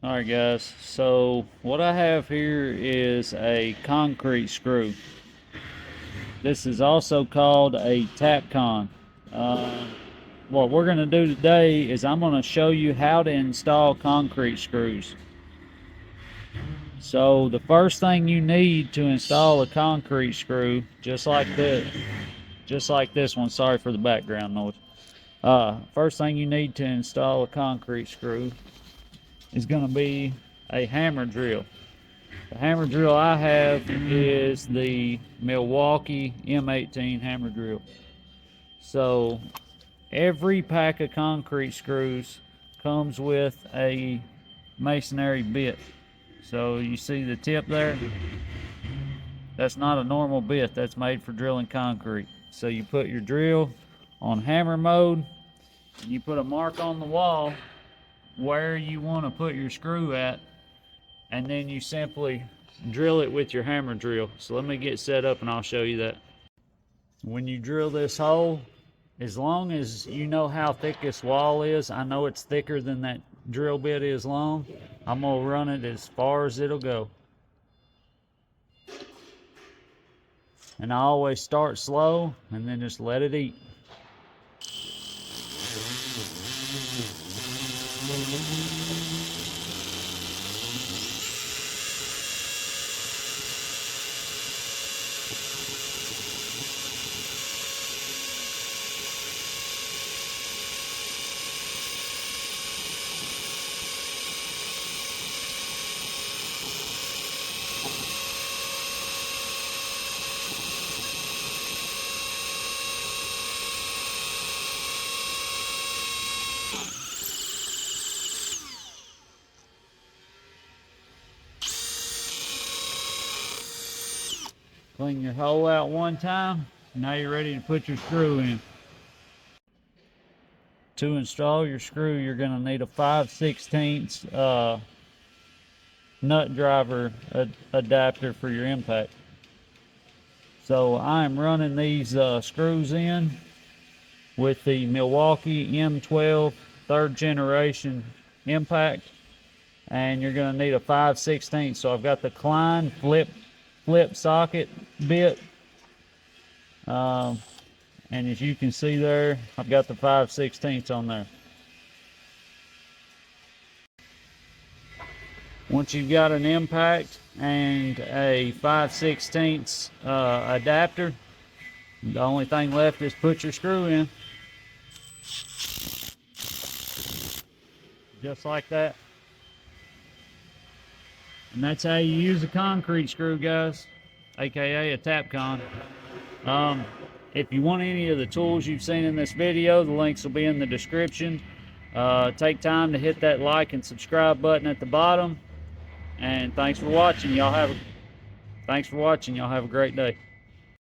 Alright guys, so what I have here is a concrete screw. This is also called a Tapcon. What we're going to do today is I'm going to show you how to install concrete screws. So the first thing you need to install a concrete screw, just like this one, sorry for the background noise. First thing you need to install a concrete screw is going to be a hammer drill. The hammer drill I have is the Milwaukee M18 hammer drill. So every pack of concrete screws comes with a masonry bit. So you see the tip there? That's not a normal bit, that's made for drilling concrete. So you put your drill on hammer mode, and you put a mark on the wall where you want to put your screw at, and then you simply drill it with your hammer drill. So let me get set up and I'll show you that. When you drill this hole, as long as you know how thick this wall is, I know it's thicker than that drill bit is long, I'm gonna run it as far as it'll go. And I always start slow and then just let it eat. Clean your hole out one time. Now you're ready to put your screw in. To install your screw, you're going to need a 5/16 nut driver adapter for your impact. So I'm running these screws in with the Milwaukee M12 third generation impact, and you're going to need a 5/16. So I've got the Klein flip socket bit, and as you can see there, I've got the 5/16 on there. Once you've got an impact and a 5/16 adapter, the only thing left is put your screw in. Just like that. And that's how you use a concrete screw, guys, aka a Tapcon. If you want any of the tools you've seen in this video, the links will be in the description. Take time to hit that like and subscribe button at the bottom. And thanks for watching. Y'all have a great day.